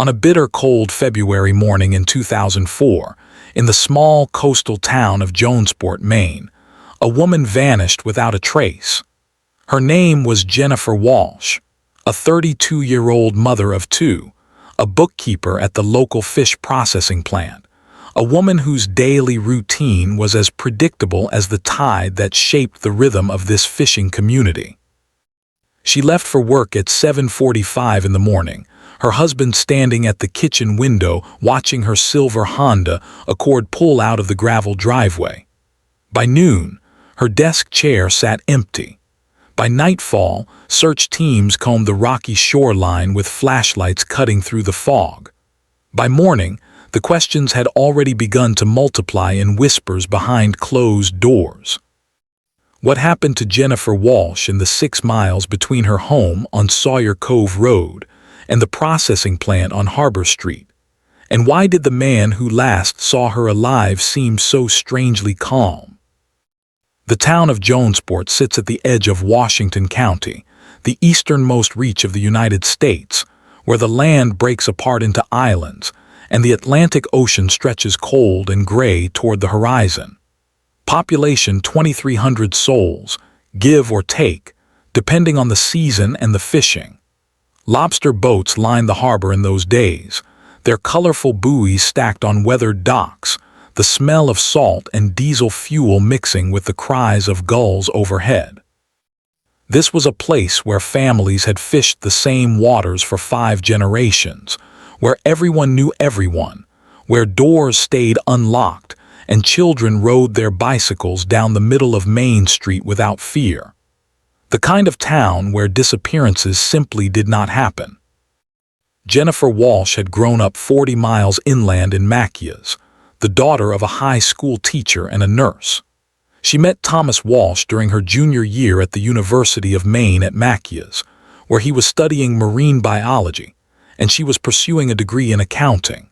On a bitter cold February morning in 2004, in the small coastal town of Jonesport, Maine, a woman vanished without a trace. Her name was Jennifer Walsh, a 32-year-old mother of two, a bookkeeper at the local fish processing plant, a woman whose daily routine was as predictable as the tide that shaped the rhythm of this fishing community. She left for work at 7:45 in the morning, her husband standing at the kitchen window watching her silver Honda Accord pull out of the gravel driveway. By noon, her desk chair sat empty. By nightfall, search teams combed the rocky shoreline with flashlights cutting through the fog. By morning, the questions had already begun to multiply in whispers behind closed doors. What happened to Jennifer Walsh in the 6 miles between her home on Sawyer Cove Road and the processing plant on Harbor Street? And why did the man who last saw her alive seem so strangely calm? The town of Jonesport sits at the edge of Washington County, the easternmost reach of the United States, where the land breaks apart into islands and the Atlantic Ocean stretches cold and gray toward the horizon. Population 2,300 souls, give or take, depending on the season and the fishing. Lobster boats lined the harbor in those days, their colorful buoys stacked on weathered docks, the smell of salt and diesel fuel mixing with the cries of gulls overhead. This was a place where families had fished the same waters for 5 generations, where everyone knew everyone, where doors stayed unlocked, and children rode their bicycles down the middle of Main Street without fear. The kind of town where disappearances simply did not happen. Jennifer Walsh had grown up 40 miles inland in Machias, the daughter of a high school teacher and a nurse. She met Thomas Walsh during her junior year at the University of Maine at Machias, where he was studying marine biology, and she was pursuing a degree in accounting.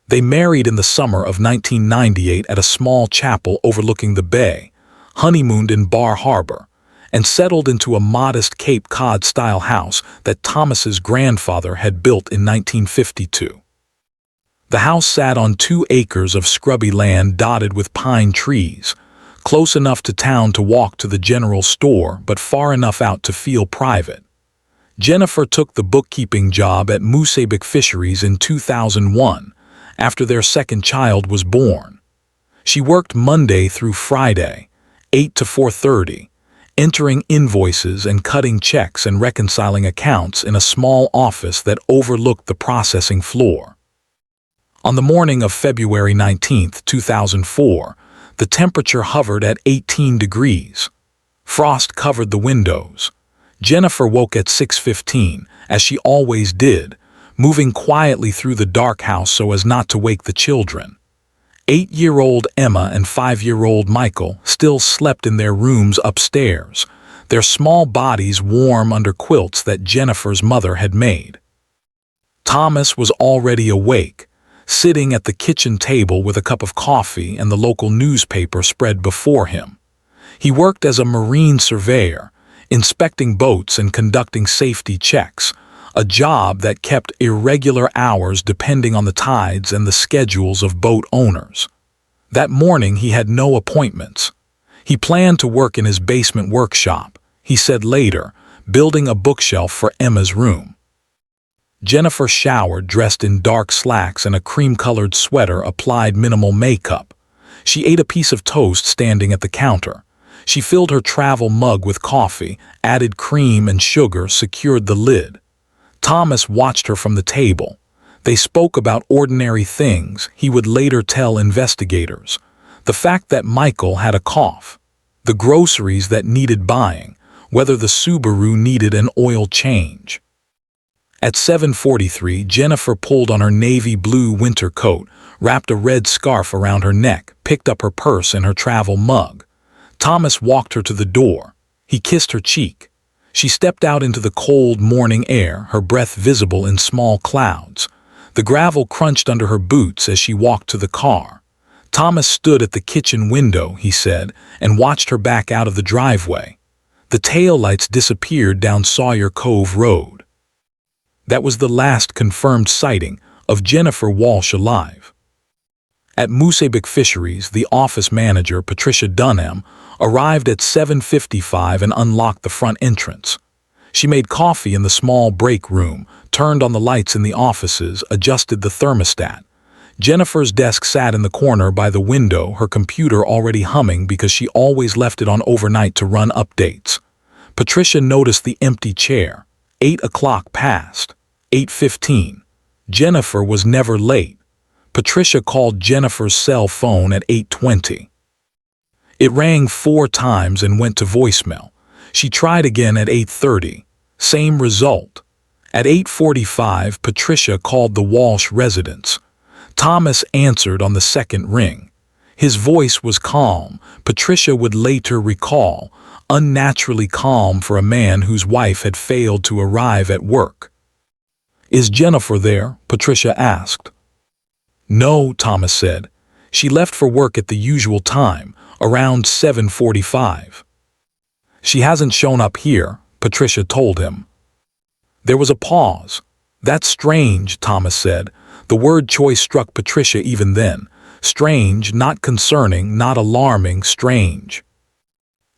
They married in the summer of 1998 at a small chapel overlooking the bay, honeymooned in Bar Harbor, and settled into a modest Cape Cod-style house that Thomas's grandfather had built in 1952. The house sat on 2 acres of scrubby land dotted with pine trees, close enough to town to walk to the general store but far enough out to feel private. Jennifer took the bookkeeping job at Moosebec Fisheries in 2001, after their second child was born. She worked Monday through Friday, 8 to 4:30, entering invoices and cutting checks and reconciling accounts in a small office that overlooked the processing floor. On the morning of February 19, 2004, the temperature hovered at 18 degrees. Frost covered the windows. Jennifer woke at 6:15, as she always did, moving quietly through the dark house so as not to wake the children. 8-year-old Emma and 5-year-old Michael still slept in their rooms upstairs, their small bodies warm under quilts that Jennifer's mother had made. Thomas was already awake, sitting at the kitchen table with a cup of coffee and the local newspaper spread before him. He worked as a marine surveyor, inspecting boats and conducting safety checks, a job that kept irregular hours depending on the tides and the schedules of boat owners. That morning he had no appointments. He planned to work in his basement workshop, he said later, building a bookshelf for Emma's room. Jennifer showered dressed in dark slacks and a cream-colored sweater, applied minimal makeup. She ate a piece of toast standing at the counter. She filled her travel mug with coffee, added cream and sugar, secured the lid. Thomas watched her from the table. They spoke about ordinary things, he would later tell investigators. The fact that Michael had a cough, the groceries that needed buying, whether the Subaru needed an oil change. At 7:43, Jennifer pulled on her navy blue winter coat, wrapped a red scarf around her neck, picked up her purse and her travel mug. Thomas walked her to the door. He kissed her cheek. She stepped out into the cold morning air, her breath visible in small clouds. The gravel crunched under her boots as she walked to the car. Thomas stood at the kitchen window, he said, and watched her back out of the driveway. The taillights disappeared down Sawyer Cove Road. That was the last confirmed sighting, of Jennifer Walsh alive. At Moosebec Fisheries, the office manager, Patricia Dunham, arrived at 7:55 and unlocked the front entrance. She made coffee in the small break room, turned on the lights in the offices, adjusted the thermostat. Jennifer's desk sat in the corner by the window, her computer already humming because she always left it on overnight to run updates. Patricia noticed the empty chair. 8 o'clock passed. 8:15. Jennifer was never late. Patricia called Jennifer's cell phone at 8:20. It rang 4 times and went to voicemail. She tried again at 8:30. Same result. At 8:45, Patricia called the Walsh residence. Thomas answered on the second ring. His voice was calm, Patricia would later recall, unnaturally calm for a man whose wife had failed to arrive at work. "Is Jennifer there?" Patricia asked. "No," Thomas said. "She left for work at the usual time, around 7:45. "She hasn't shown up here," Patricia told him. There was a pause. "That's strange," Thomas said. The word choice struck Patricia even then. Strange, not concerning, not alarming, strange.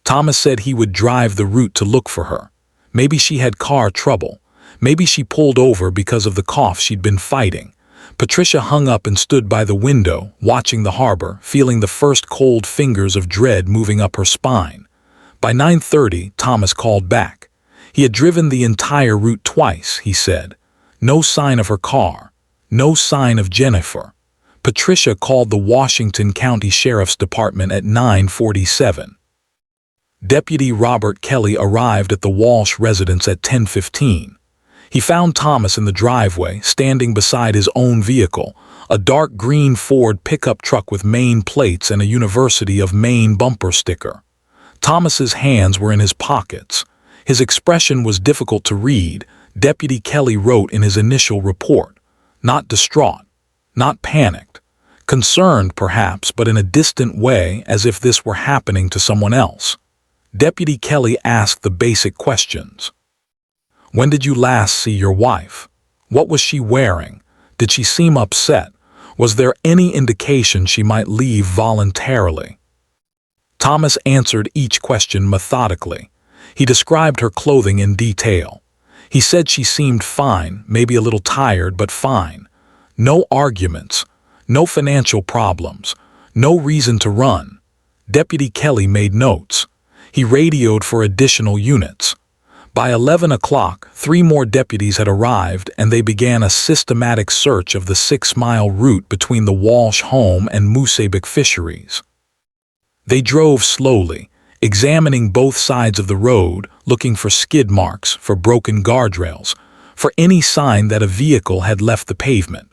Thomas said he would drive the route to look for her. Maybe she had car trouble. Maybe she pulled over because of the cough she'd been fighting. Patricia hung up and stood by the window, watching the harbor, feeling the first cold fingers of dread moving up her spine. By 9:30, Thomas called back. He had driven the entire route twice, he said. No sign of her car. No sign of Jennifer. Patricia called the Washington County Sheriff's Department at 9:47. Deputy Robert Kelly arrived at the Walsh residence at 10:15. He found Thomas in the driveway, standing beside his own vehicle, a dark green Ford pickup truck with Maine plates and a University of Maine bumper sticker. Thomas's hands were in his pockets. His expression was difficult to read, Deputy Kelly wrote in his initial report. Not distraught, not panicked, concerned perhaps, but in a distant way, as if this were happening to someone else. Deputy Kelly asked the basic questions. When did you last see your wife? What was she wearing? Did she seem upset? Was there any indication she might leave voluntarily? Thomas answered each question methodically. He described her clothing in detail. He said she seemed fine, maybe a little tired, but fine. No arguments, no financial problems, no reason to run. Deputy Kelly made notes. He radioed for additional units. By 11 o'clock, 3 more deputies had arrived and they began a systematic search of the 6-mile route between the Walsh home and Moosebec Fisheries. They drove slowly, examining both sides of the road, looking for skid marks, for broken guardrails, for any sign that a vehicle had left the pavement.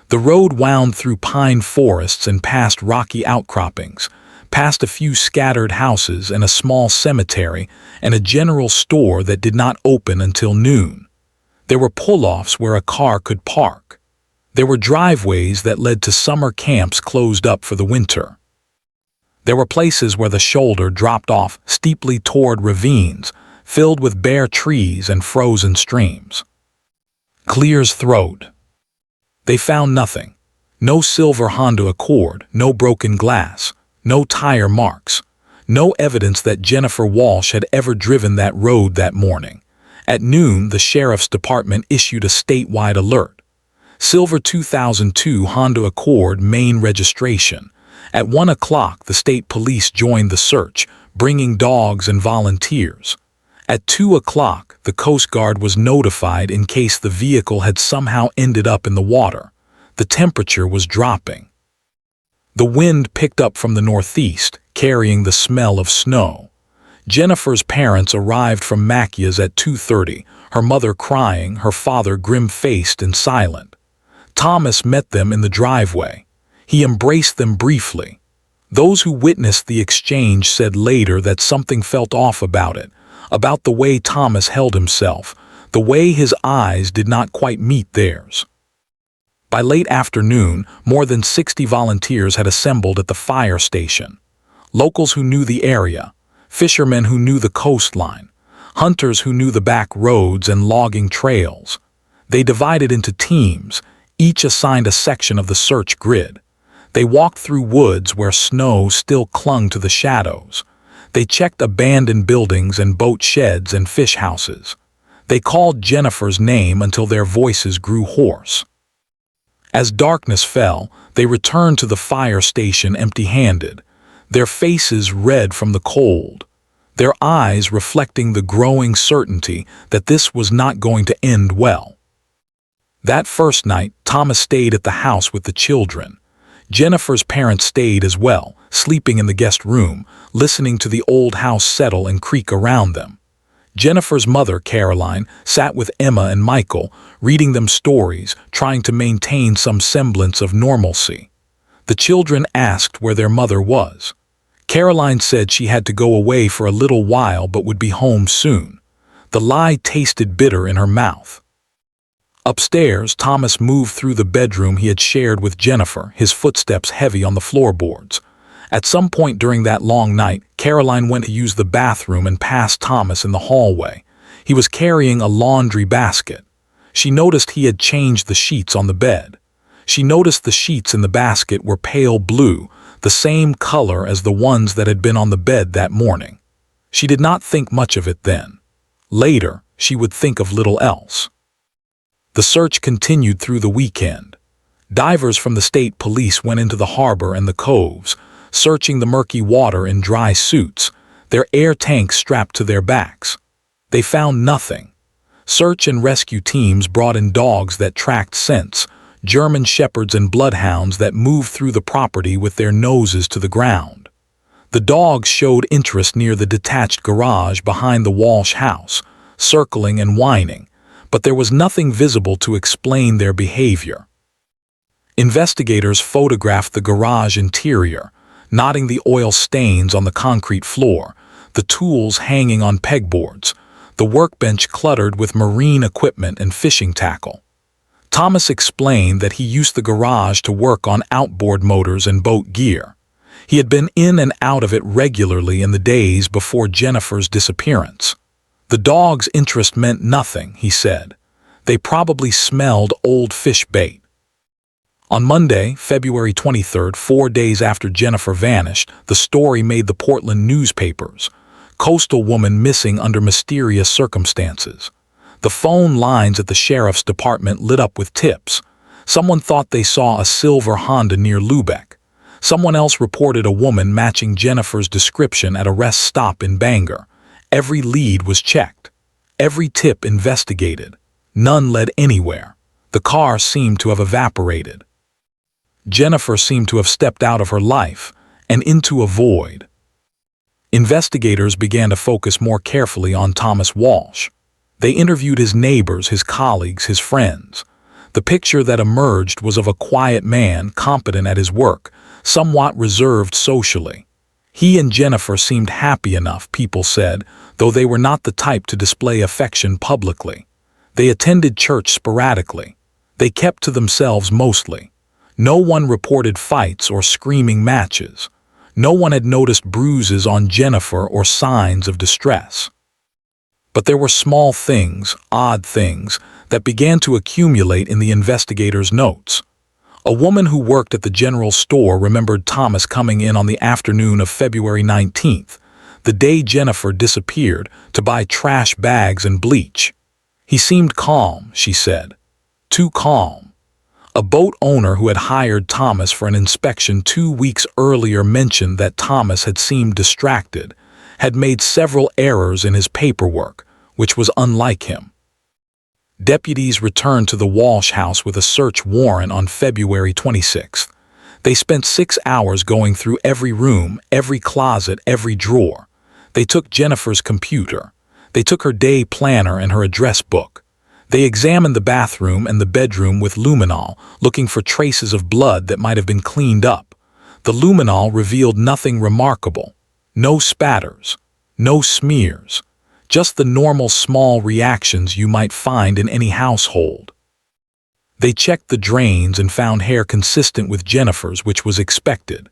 The road wound through pine forests and past rocky outcroppings, past a few scattered houses and a small cemetery and a general store that did not open until noon. There were pull-offs where a car could park. There were driveways that led to summer camps closed up for the winter. There were places where the shoulder dropped off steeply toward ravines, filled with bare trees and frozen streams. Clear's throat. They found nothing. No silver Honda Accord, no broken glass, no tire marks, no evidence that Jennifer Walsh had ever driven that road that morning. At noon, the Sheriff's Department issued a statewide alert. Silver 2002 Honda Accord, Maine registration. At 1 o'clock, the state police joined the search, bringing dogs and volunteers. At 2 o'clock, the Coast Guard was notified in case the vehicle had somehow ended up in the water. The temperature was dropping. The wind picked up from the northeast, carrying the smell of snow. Jennifer's parents arrived from Macia's at 2:30, her mother crying, her father grim-faced and silent. Thomas met them in the driveway. He embraced them briefly. Those who witnessed the exchange said later that something felt off about it, about the way Thomas held himself, the way his eyes did not quite meet theirs. By late afternoon, more than 60 volunteers had assembled at the fire station. Locals who knew the area, fishermen who knew the coastline, hunters who knew the back roads and logging trails. They divided into teams, each assigned a section of the search grid. They walked through woods where snow still clung to the shadows. They checked abandoned buildings and boat sheds and fish houses. They called Jennifer's name until their voices grew hoarse. As darkness fell, they returned to the fire station empty-handed, their faces red from the cold, their eyes reflecting the growing certainty that this was not going to end well. That first night, Thomas stayed at the house with the children. Jennifer's parents stayed as well, sleeping in the guest room, listening to the old house settle and creak around them. Jennifer's mother, Caroline, sat with Emma and Michael, reading them stories, trying to maintain some semblance of normalcy. The children asked where their mother was. Caroline said she had to go away for a little while but would be home soon. The lie tasted bitter in her mouth. Upstairs, Thomas moved through the bedroom he had shared with Jennifer, his footsteps heavy on the floorboards. At some point during that long night, Caroline went to use the bathroom and passed Thomas in the hallway. He was carrying a laundry basket. She noticed he had changed the sheets on the bed. She noticed the sheets in the basket were pale blue, the same color as the ones that had been on the bed that morning. She did not think much of it then. Later, she would think of little else. The search continued through the weekend. Divers from the state police went into the harbor and the coves, searching the murky water in dry suits, their air tanks strapped to their backs. They found nothing. Search and rescue teams brought in dogs that tracked scents, German shepherds and bloodhounds that moved through the property with their noses to the ground. The dogs showed interest near the detached garage behind the Walsh house, circling and whining, but there was nothing visible to explain their behavior. Investigators photographed the garage interior, noting the oil stains on the concrete floor, the tools hanging on pegboards, the workbench cluttered with marine equipment and fishing tackle. Thomas explained that he used the garage to work on outboard motors and boat gear. He had been in and out of it regularly in the days before Jennifer's disappearance. The dogs' interest meant nothing, he said. They probably smelled old fish bait. On Monday, February 23rd, 4 days after Jennifer vanished, the story made the Portland newspapers. Coastal woman missing under mysterious circumstances. The phone lines at the sheriff's department lit up with tips. Someone thought they saw a silver Honda near Lubeck. Someone else reported a woman matching Jennifer's description at a rest stop in Bangor. Every lead was checked. Every tip investigated. None led anywhere. The car seemed to have evaporated. Jennifer seemed to have stepped out of her life and into a void. Investigators began to focus more carefully on Thomas Walsh. They interviewed his neighbors, his colleagues, his friends. The picture that emerged was of a quiet man, competent at his work, somewhat reserved socially. He and Jennifer seemed happy enough, people said, though they were not the type to display affection publicly. They attended church sporadically. They kept to themselves mostly. No one reported fights or screaming matches. No one had noticed bruises on Jennifer or signs of distress. But there were small things, odd things, that began to accumulate in the investigators' notes. A woman who worked at the general store remembered Thomas coming in on the afternoon of February 19th, the day Jennifer disappeared, to buy trash bags and bleach. He seemed calm, she said. Too calm. A boat owner who had hired Thomas for an inspection 2 weeks earlier mentioned that Thomas had seemed distracted, had made several errors in his paperwork, which was unlike him. Deputies returned to the Walsh house with a search warrant on February 26th. They spent 6 hours going through every room, every closet, every drawer. They took Jennifer's computer. They took her day planner and her address book. They examined the bathroom and the bedroom with luminol, looking for traces of blood that might have been cleaned up. The luminol revealed nothing remarkable. No spatters. No smears. Just the normal small reactions you might find in any household. They checked the drains and found hair consistent with Jennifer's, which was expected.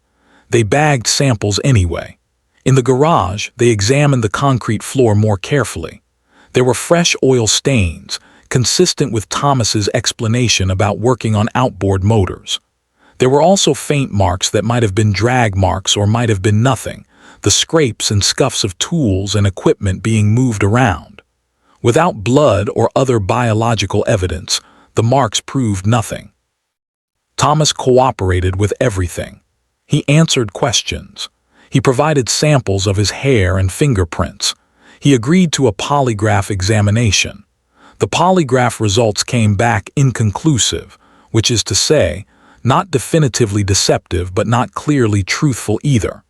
They bagged samples anyway. In the garage, they examined the concrete floor more carefully. There were fresh oil stains, consistent with Thomas's explanation about working on outboard motors. There were also faint marks that might have been drag marks or might have been nothing, the scrapes and scuffs of tools and equipment being moved around. Without blood or other biological evidence, the marks proved nothing. Thomas cooperated with everything. He answered questions. He provided samples of his hair and fingerprints. He agreed to a polygraph examination. The polygraph results came back inconclusive, which is to say, not definitively deceptive but not clearly truthful either.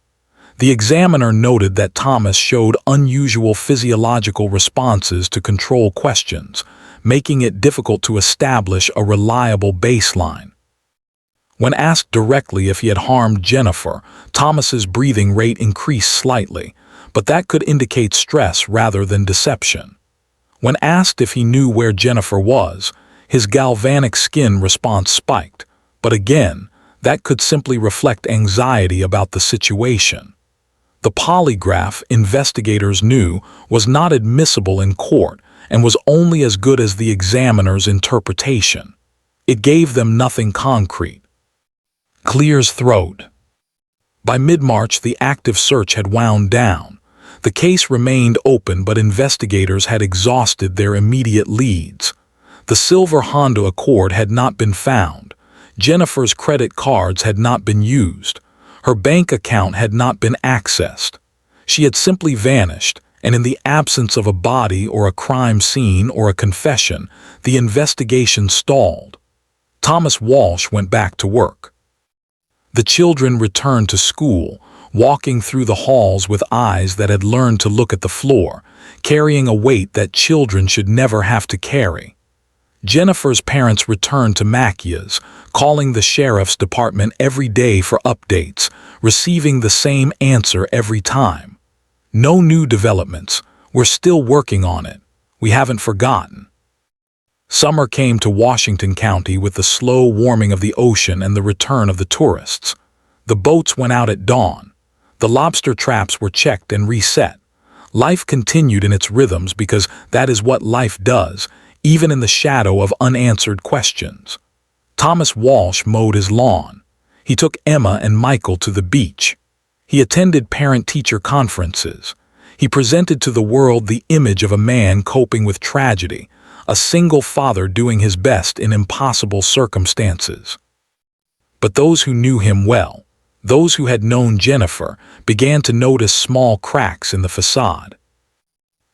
The examiner noted that Thomas showed unusual physiological responses to control questions, making it difficult to establish a reliable baseline. When asked directly if he had harmed Jennifer, Thomas's breathing rate increased slightly, but that could indicate stress rather than deception. When asked if he knew where Jennifer was, his galvanic skin response spiked, but again, that could simply reflect anxiety about the situation. The polygraph, investigators knew, was not admissible in court and was only as good as the examiner's interpretation. It gave them nothing concrete. Clears throat. By mid-March, the active search had wound down. The case remained open, but investigators had exhausted their immediate leads. The silver Honda Accord had not been found. Jennifer's credit cards had not been used. Her bank account had not been accessed. She had simply vanished, and in the absence of a body or a crime scene or a confession, the investigation stalled. Thomas Walsh went back to work. The children returned to school, walking through the halls with eyes that had learned to look at the floor, carrying a weight that children should never have to carry. Jennifer's parents returned to Macia's, calling the sheriff's department every day for updates, receiving the same answer every time. No new developments. We're still working on it. We haven't forgotten. Summer came to Washington County with the slow warming of the ocean and the return of the tourists. The boats went out at dawn. The lobster traps were checked and reset. Life continued in its rhythms because that is what life does, even in the shadow of unanswered questions. Thomas Walsh mowed his lawn. He took Emma and Michael to the beach. He attended parent-teacher conferences. He presented to the world the image of a man coping with tragedy, a single father doing his best in impossible circumstances. But those who knew him well, those who had known Jennifer, began to notice small cracks in the facade.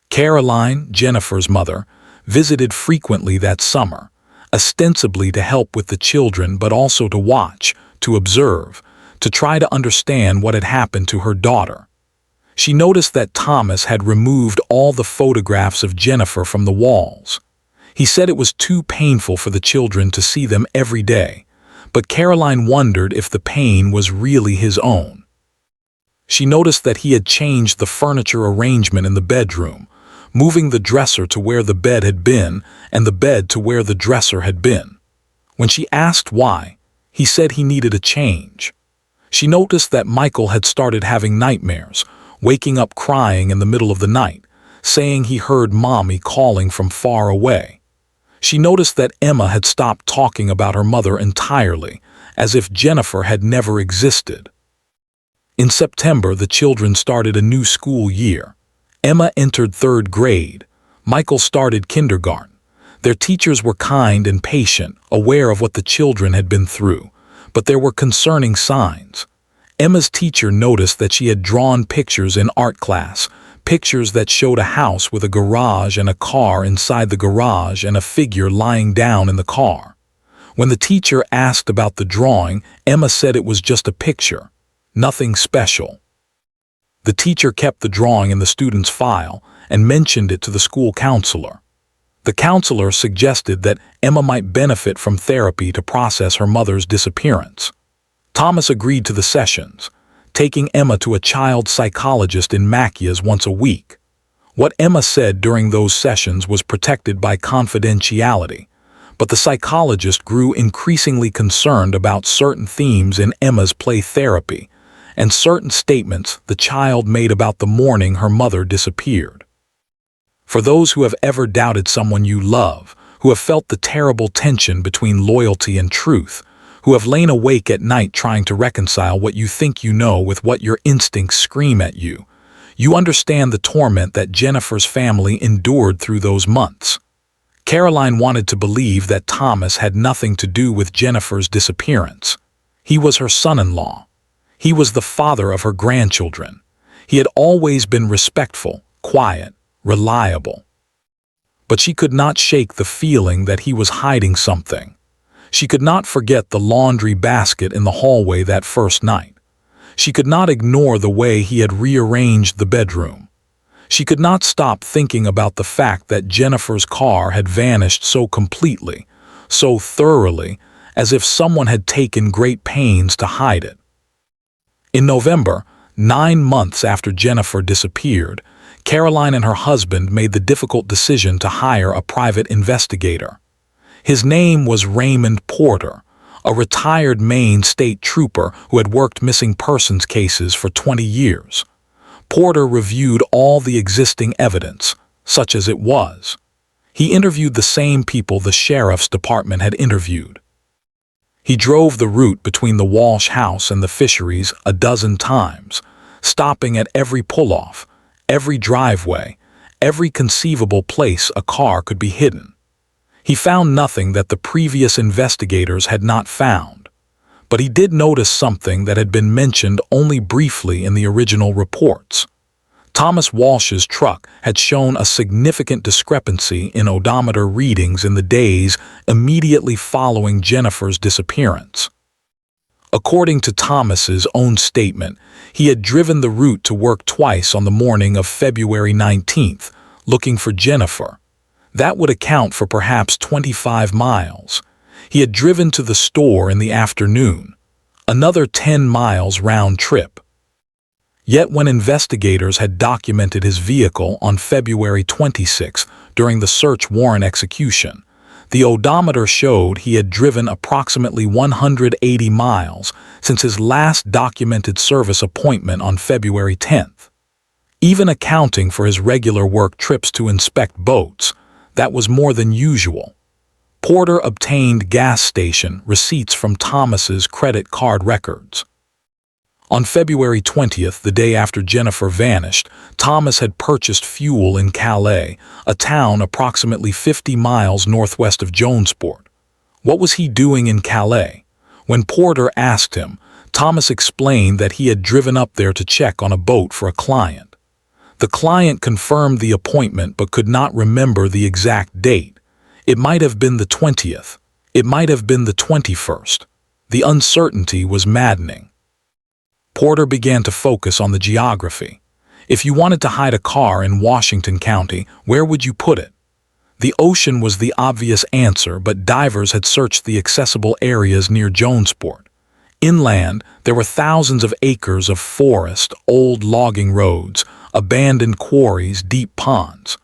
Caroline, Jennifer's mother, visited frequently that summer, ostensibly to help with the children but also to watch, to observe, to try to understand what had happened to her daughter. She noticed that Thomas had removed all the photographs of Jennifer from the walls. He said it was too painful for the children to see them every day, but Caroline wondered if the pain was really his own. She noticed that he had changed the furniture arrangement in the bedroom, moving the dresser to where the bed had been and the bed to where the dresser had been. When she asked why, he said he needed a change. She noticed that Michael had started having nightmares, waking up crying in the middle of the night, saying he heard Mommy calling from far away. She noticed that Emma had stopped talking about her mother entirely, as if Jennifer had never existed. In September, the children started a new school year. Emma entered 3rd grade. Michael started kindergarten. Their teachers were kind and patient, aware of what the children had been through, but there were concerning signs. Emma's teacher noticed that she had drawn pictures in art class, pictures that showed a house with a garage and a car inside the garage and a figure lying down in the car. When the teacher asked about the drawing, Emma said it was just a picture, nothing special. The teacher kept the drawing in the student's file and mentioned it to the school counselor. The counselor suggested that Emma might benefit from therapy to process her mother's disappearance. Thomas agreed to the sessions, taking Emma to a child psychologist in Macia's once a week. What Emma said during those sessions was protected by confidentiality, but the psychologist grew increasingly concerned about certain themes in Emma's play therapy and certain statements the child made about the morning her mother disappeared. For those who have ever doubted someone you love, who have felt the terrible tension between loyalty and truth, who have lain awake at night trying to reconcile what you think you know with what your instincts scream at you. You understand the torment that Jennifer's family endured through those months. Caroline wanted to believe that Thomas had nothing to do with Jennifer's disappearance. He was her son-in-law. He was the father of her grandchildren. He had always been respectful, quiet, reliable. But she could not shake the feeling that he was hiding something. She could not forget the laundry basket in the hallway that first night. She could not ignore the way he had rearranged the bedroom. She could not stop thinking about the fact that Jennifer's car had vanished so completely, so thoroughly, as if someone had taken great pains to hide it. In November, 9 months after Jennifer disappeared, Caroline and her husband made the difficult decision to hire a private investigator. His name was Raymond Porter, a retired Maine state trooper who had worked missing persons cases for 20 years. Porter reviewed all the existing evidence, such as it was. He interviewed the same people the sheriff's department had interviewed. He drove the route between the Walsh house and the fisheries a dozen times, stopping at every pull-off, every driveway, every conceivable place a car could be hidden. He found nothing that the previous investigators had not found, but he did notice something that had been mentioned only briefly in the original reports. Thomas Walsh's truck had shown a significant discrepancy in odometer readings in the days immediately following Jennifer's disappearance. According to Thomas's own statement, he had driven the route to work twice on the morning of February 19th, looking for Jennifer. That would account for perhaps 25 miles. He had driven to the store in the afternoon, another 10 miles round trip. Yet when investigators had documented his vehicle on February 26 during the search warrant execution, the odometer showed he had driven approximately 180 miles since his last documented service appointment on February 10th. Even accounting for his regular work trips to inspect boats, that was more than usual. Porter obtained gas station receipts from Thomas's credit card records. On February 20th, the day after Jennifer vanished, Thomas had purchased fuel in Calais, a town approximately 50 miles northwest of Jonesport. What was he doing in Calais? When Porter asked him, Thomas explained that he had driven up there to check on a boat for a client. The client confirmed the appointment but could not remember the exact date. It might have been the 20th. It might have been the 21st. The uncertainty was maddening. Porter began to focus on the geography. If you wanted to hide a car in Washington County, where would you put it? The ocean was the obvious answer, but divers had searched the accessible areas near Jonesport. Inland, there were thousands of acres of forest, old logging roads, abandoned quarries, deep ponds.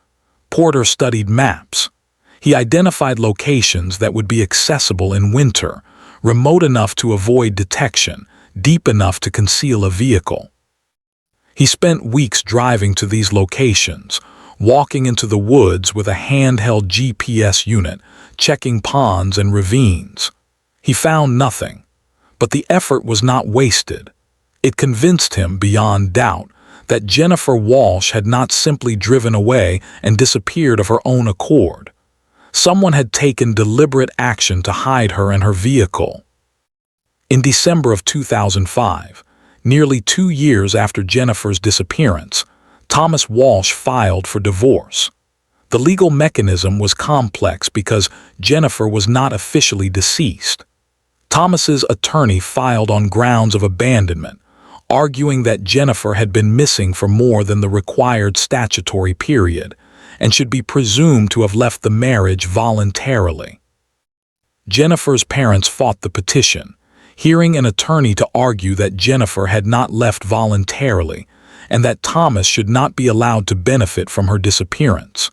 Porter studied maps. He identified locations that would be accessible in winter, remote enough to avoid detection, deep enough to conceal a vehicle. He spent weeks driving to these locations, walking into the woods with a handheld GPS unit, checking ponds and ravines. He found nothing, but the effort was not wasted. It convinced him beyond doubt that Jennifer Walsh had not simply driven away and disappeared of her own accord. Someone had taken deliberate action to hide her and her vehicle. In December of 2005, nearly 2 years after Jennifer's disappearance, Thomas Walsh filed for divorce. The legal mechanism was complex because Jennifer was not officially deceased. Thomas's attorney filed on grounds of abandonment, arguing that Jennifer had been missing for more than the required statutory period and should be presumed to have left the marriage voluntarily. Jennifer's parents fought the petition, hearing an attorney to argue that Jennifer had not left voluntarily and that Thomas should not be allowed to benefit from her disappearance.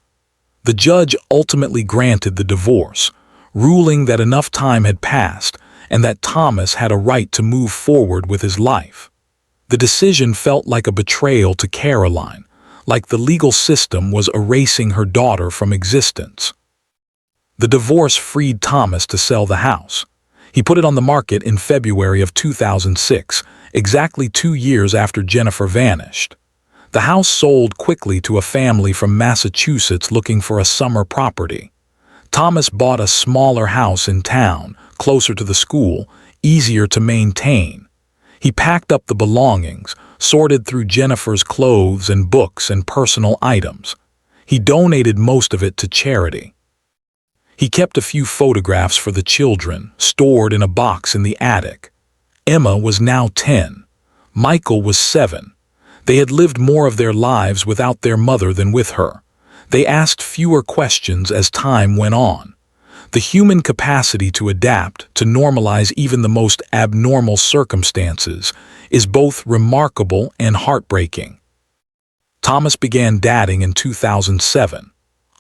The judge ultimately granted the divorce, ruling that enough time had passed and that Thomas had a right to move forward with his life. The decision felt like a betrayal to Caroline, like the legal system was erasing her daughter from existence. The divorce freed Thomas to sell the house. He put it on the market in February of 2006, exactly 2 years after Jennifer vanished. The house sold quickly to a family from Massachusetts looking for a summer property. Thomas bought a smaller house in town, closer to the school, easier to maintain. He packed up the belongings, sorted through Jennifer's clothes and books and personal items. He donated most of it to charity. He kept a few photographs for the children, stored in a box in the attic. Emma was now 10. Michael was 7. They had lived more of their lives without their mother than with her. They asked fewer questions as time went on. The human capacity to adapt, to normalize even the most abnormal circumstances, is both remarkable and heartbreaking. Thomas began dating in 2007.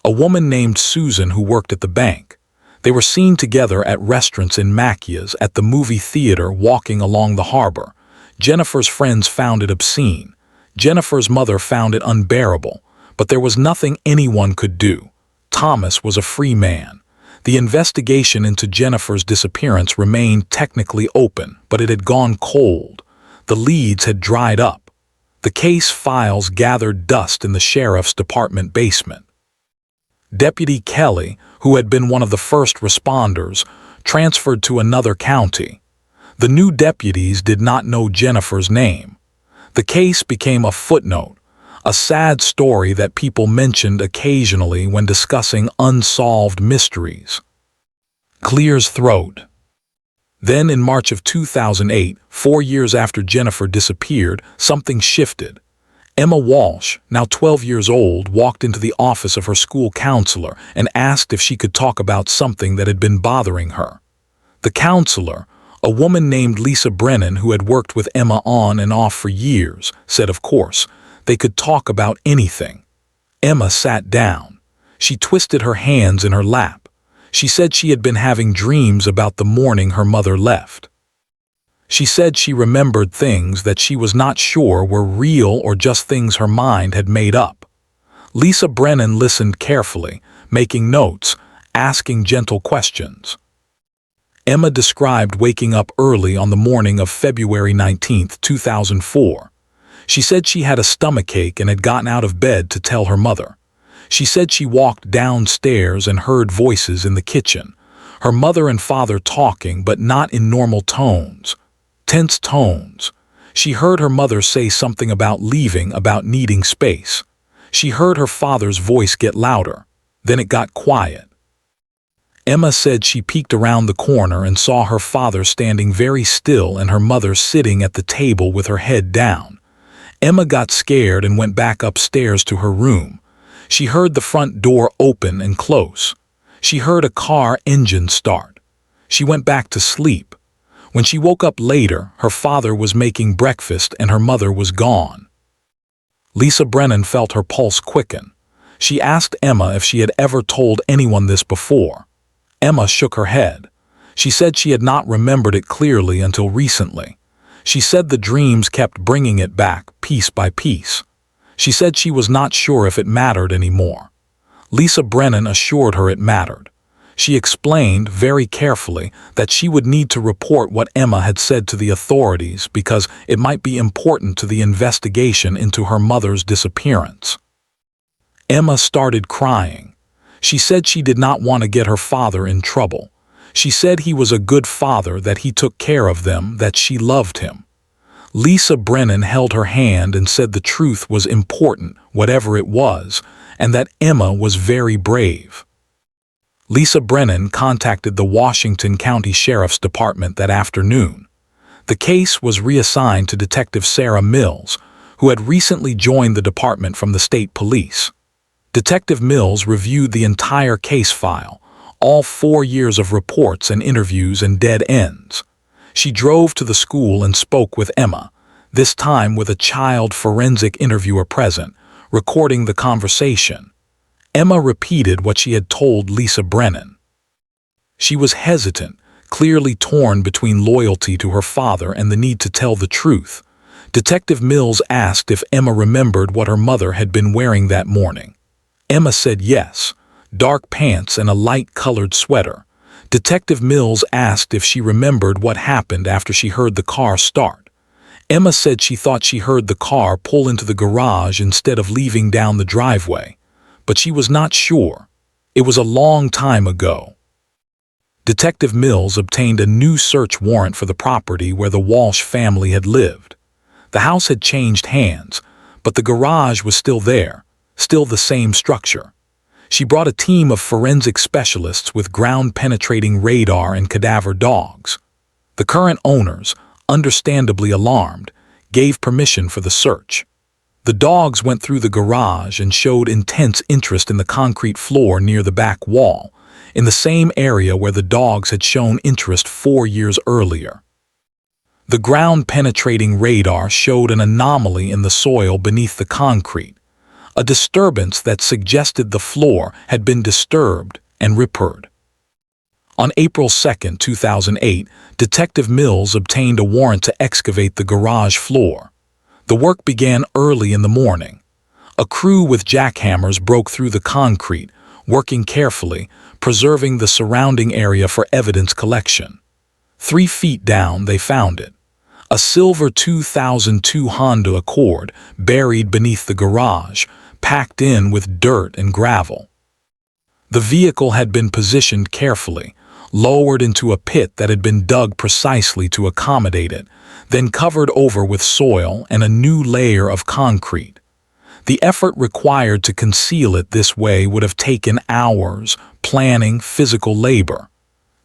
A woman named Susan who worked at the bank. They were seen together at restaurants in Machias, at the movie theater, walking along the harbor. Jennifer's friends found it obscene. Jennifer's mother found it unbearable, but there was nothing anyone could do. Thomas was a free man. The investigation into Jennifer's disappearance remained technically open, but it had gone cold. The leads had dried up. The case files gathered dust in the sheriff's department basement. Deputy Kelly, who had been one of the first responders, transferred to another county. The new deputies did not know Jennifer's name. The case became a footnote, a sad story that people mentioned occasionally when discussing unsolved mysteries. Clears throat. Then in March of 2008, 4 years after Jennifer disappeared, something shifted. Emma Walsh, now 12 years old, walked into the office of her school counselor and asked if she could talk about something that had been bothering her. The counselor, a woman named Lisa Brennan who had worked with Emma on and off for years, said of course, they could talk about anything. Emma sat down. She twisted her hands in her lap. She said she had been having dreams about the morning her mother left. She said she remembered things that she was not sure were real or just things her mind had made up. Lisa Brennan listened carefully, making notes, asking gentle questions. Emma described waking up early on the morning of February 19, 2004. She said she had a stomachache and had gotten out of bed to tell her mother. She said she walked downstairs and heard voices in the kitchen, her mother and father talking but not in normal tones. Tense tones. She heard her mother say something about leaving, about needing space. She heard her father's voice get louder. Then it got quiet. Emma said she peeked around the corner and saw her father standing very still and her mother sitting at the table with her head down. Emma got scared and went back upstairs to her room. She heard the front door open and close. She heard a car engine start. She went back to sleep. When she woke up later, her father was making breakfast and her mother was gone. Lisa Brennan felt her pulse quicken. She asked Emma if she had ever told anyone this before. Emma shook her head. She said she had not remembered it clearly until recently. She said the dreams kept bringing it back, piece by piece. She said she was not sure if it mattered anymore. Lisa Brennan assured her it mattered. She explained, very carefully, that she would need to report what Emma had said to the authorities because it might be important to the investigation into her mother's disappearance. Emma started crying. She said she did not want to get her father in trouble. She said he was a good father, that he took care of them, that she loved him. Lisa Brennan held her hand and said the truth was important, whatever it was, and that Emma was very brave. Lisa Brennan contacted the Washington County Sheriff's Department that afternoon. The case was reassigned to Detective Sarah Mills, who had recently joined the department from the state police. Detective Mills reviewed the entire case file, all 4 years of reports and interviews and dead ends. She drove to the school and spoke with Emma, this time with a child forensic interviewer present, recording the conversation. Emma repeated what she had told Lisa Brennan. She was hesitant, clearly torn between loyalty to her father and the need to tell the truth. Detective Mills asked if Emma remembered what her mother had been wearing that morning. Emma said yes. dark pants and a light-colored sweater. Detective Mills asked if she remembered what happened after she heard the car start. Emma said she thought she heard the car pull into the garage instead of leaving down the driveway, but she was not sure. It was a long time ago. Detective Mills obtained a new search warrant for the property where the Walsh family had lived. The house had changed hands, but the garage was still there, still the same structure. She brought a team of forensic specialists with ground-penetrating radar and cadaver dogs. The current owners, understandably alarmed, gave permission for the search. The dogs went through the garage and showed intense interest in the concrete floor near the back wall, in the same area where the dogs had shown interest 4 years earlier. The ground-penetrating radar showed an anomaly in the soil beneath the concrete, a disturbance that suggested the floor had been disturbed and repaired. On April 2, 2008, Detective Mills obtained a warrant to excavate the garage floor. The work began early in the morning. A crew with jackhammers broke through the concrete, working carefully, preserving the surrounding area for evidence collection. 3 feet down, they found it. A silver 2002 Honda Accord buried beneath the garage, packed in with dirt and gravel. The vehicle had been positioned carefully, lowered into a pit that had been dug precisely to accommodate it, then covered over with soil and a new layer of concrete. The effort required to conceal it this way would have taken hours, planning, physical labor.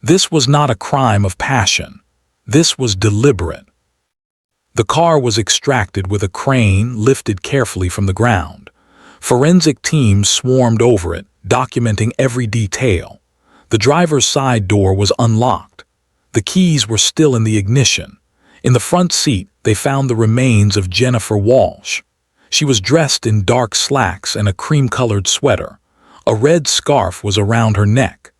This was not a crime of passion. This was deliberate. The car was extracted with a crane lifted carefully from the ground. Forensic teams swarmed over it, documenting every detail. The driver's side door was unlocked. The keys were still in the ignition. In the front seat, they found the remains of Jennifer Walsh. She was dressed in dark slacks and a cream-colored sweater. A red scarf was around her neck.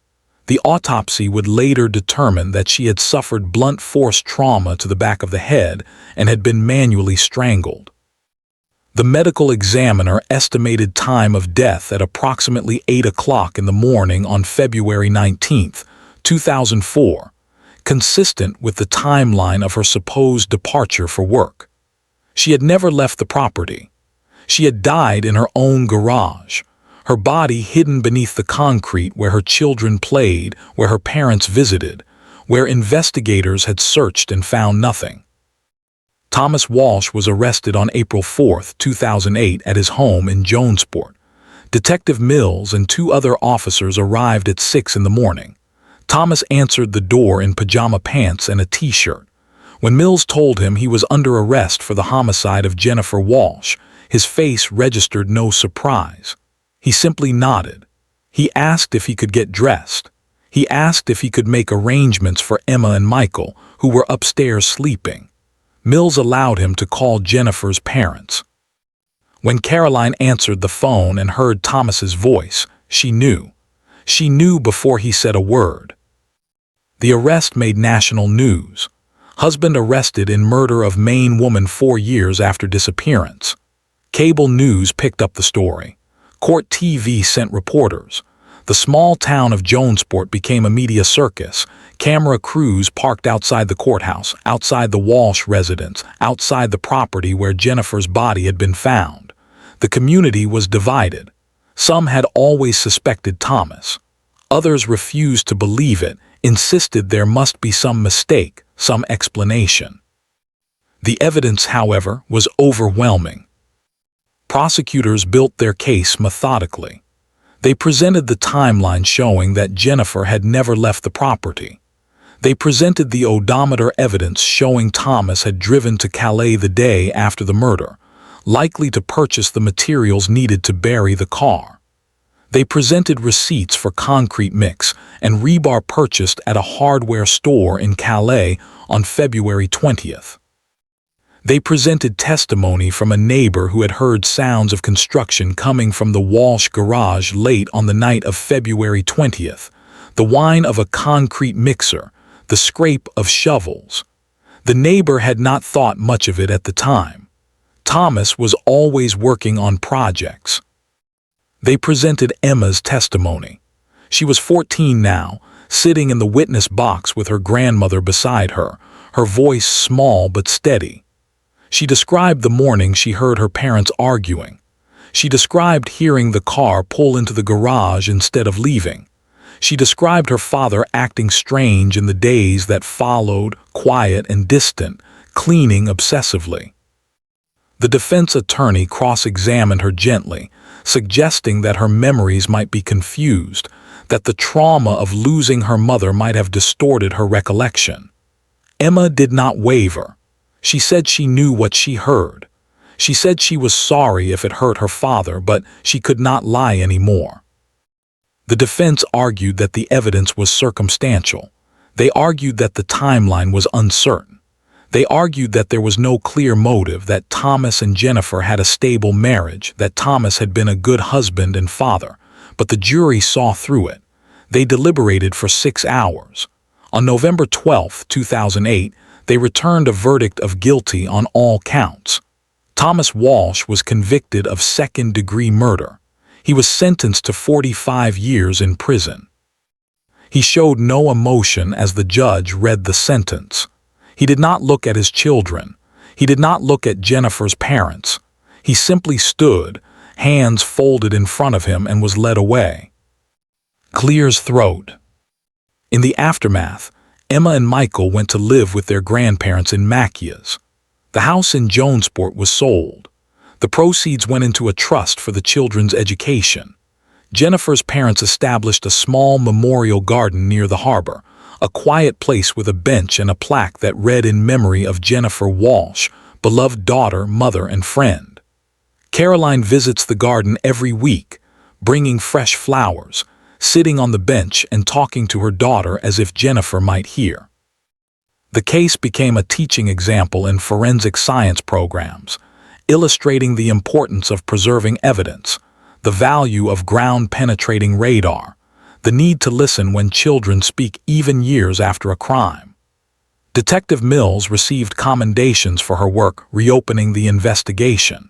The autopsy would later determine that she had suffered blunt force trauma to the back of the head and had been manually strangled. The medical examiner estimated time of death at approximately 8 o'clock in the morning on February 19, 2004, consistent with the timeline of her supposed departure for work. She had never left the property. She had died in her own garage, her body hidden beneath the concrete where her children played, where her parents visited, where investigators had searched and found nothing. Thomas Walsh was arrested on April 4, 2008 at his home in Jonesport. Detective Mills and 2 other officers arrived at 6 in the morning. Thomas answered the door in pajama pants and a t-shirt. When Mills told him he was under arrest for the homicide of Jennifer Walsh, his face registered no surprise. He simply nodded. He asked if he could get dressed. He asked if he could make arrangements for Emma and Michael, who were upstairs sleeping. Mills allowed him to call Jennifer's parents. When Caroline answered the phone and heard Thomas's voice, she knew. She knew before he said a word. The arrest made national news. Husband arrested in murder of Maine woman 4 years after disappearance. Cable news picked up the story. Court TV sent reporters. The small town of Jonesport became a media circus. Camera crews parked outside the courthouse, outside the Walsh residence, outside the property where Jennifer's body had been found. The community was divided. Some had always suspected Thomas. Others refused to believe it, insisted there must be some mistake, some explanation. The evidence, however, was overwhelming. Prosecutors built their case methodically. They presented the timeline showing that Jennifer had never left the property. They presented the odometer evidence showing Thomas had driven to Calais the day after the murder, likely to purchase the materials needed to bury the car. They presented receipts for concrete mix and rebar purchased at a hardware store in Calais on February 20th. They presented testimony from a neighbor who had heard sounds of construction coming from the Walsh garage late on the night of February 20th, the whine of a concrete mixer, the scrape of shovels. The neighbor had not thought much of it at the time. Thomas was always working on projects. They presented Emma's testimony. She was 14 now, sitting in the witness box with her grandmother beside her, her voice small but steady. She described the morning she heard her parents arguing. She described hearing the car pull into the garage instead of leaving. She described her father acting strange in the days that followed, quiet and distant, cleaning obsessively. The defense attorney cross-examined her gently, suggesting that her memories might be confused, that the trauma of losing her mother might have distorted her recollection. Emma did not waver. She said she knew what she heard. She said she was sorry if it hurt her father, but she could not lie anymore. The defense argued that the evidence was circumstantial. They argued that the timeline was uncertain. They argued that there was no clear motive, that Thomas and Jennifer had a stable marriage, that Thomas had been a good husband and father, but the jury saw through it. They deliberated for 6 hours. On November 12, 2008, they returned a verdict of guilty on all counts. Thomas Walsh was convicted of second-degree murder. He was sentenced to 45 years in prison. He showed no emotion as the judge read the sentence. He did not look at his children. He did not look at Jennifer's parents. He simply stood, hands folded in front of him, and was led away. Clears throat. In the aftermath, Emma and Michael went to live with their grandparents in Machias. The house in Jonesport was sold. The proceeds went into a trust for the children's education. Jennifer's parents established a small memorial garden near the harbor, a quiet place with a bench and a plaque that read in memory of Jennifer Walsh, beloved daughter, mother, and friend. Caroline visits the garden every week, bringing fresh flowers, sitting on the bench and talking to her daughter as if Jennifer might hear. The case became a teaching example in forensic science programs, illustrating the importance of preserving evidence, the value of ground-penetrating radar, the need to listen when children speak even years after a crime. Detective Mills received commendations for her work reopening the investigation.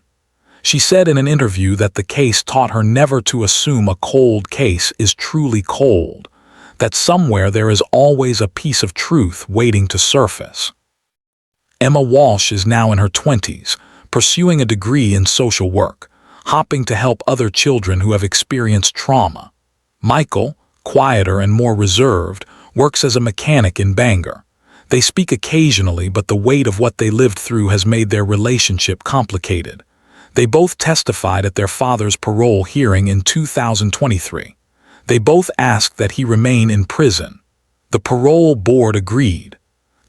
She said in an interview that the case taught her never to assume a cold case is truly cold, that somewhere there is always a piece of truth waiting to surface. Emma Walsh is now in her 20s, pursuing a degree in social work, hoping to help other children who have experienced trauma. Michael, quieter and more reserved, works as a mechanic in Bangor. They speak occasionally, but the weight of what they lived through has made their relationship complicated. They both testified at their father's parole hearing in 2023. They both asked that he remain in prison. The parole board agreed.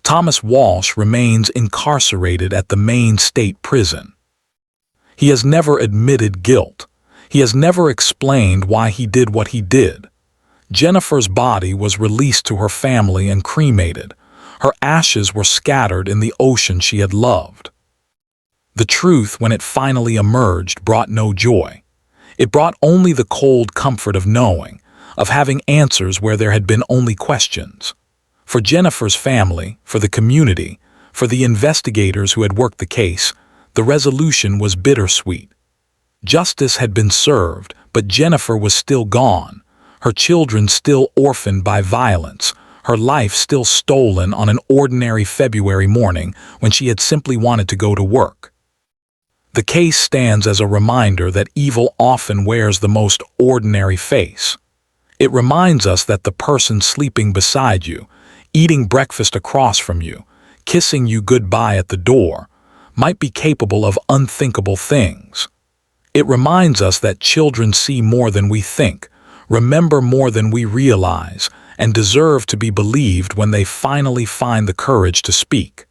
Thomas Walsh remains incarcerated at the Maine State Prison. He has never admitted guilt. He has never explained why he did what he did. Jennifer's body was released to her family and cremated. Her ashes were scattered in the ocean she had loved. The truth, when it finally emerged, brought no joy. It brought only the cold comfort of knowing, of having answers where there had been only questions. For Jennifer's family, for the community, for the investigators who had worked the case, the resolution was bittersweet. Justice had been served, but Jennifer was still gone, her children still orphaned by violence, her life still stolen on an ordinary February morning when she had simply wanted to go to work. The case stands as a reminder that evil often wears the most ordinary face. It reminds us that the person sleeping beside you, eating breakfast across from you, kissing you goodbye at the door, might be capable of unthinkable things. It reminds us that children see more than we think, remember more than we realize, and deserve to be believed when they finally find the courage to speak.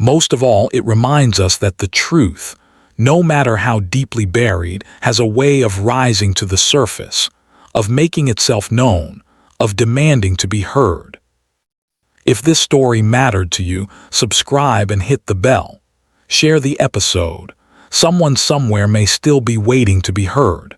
Most of all, it reminds us that the truth, no matter how deeply buried, has a way of rising to the surface, of making itself known, of demanding to be heard. If this story mattered to you, subscribe and hit the bell. Share the episode. Someone somewhere may still be waiting to be heard.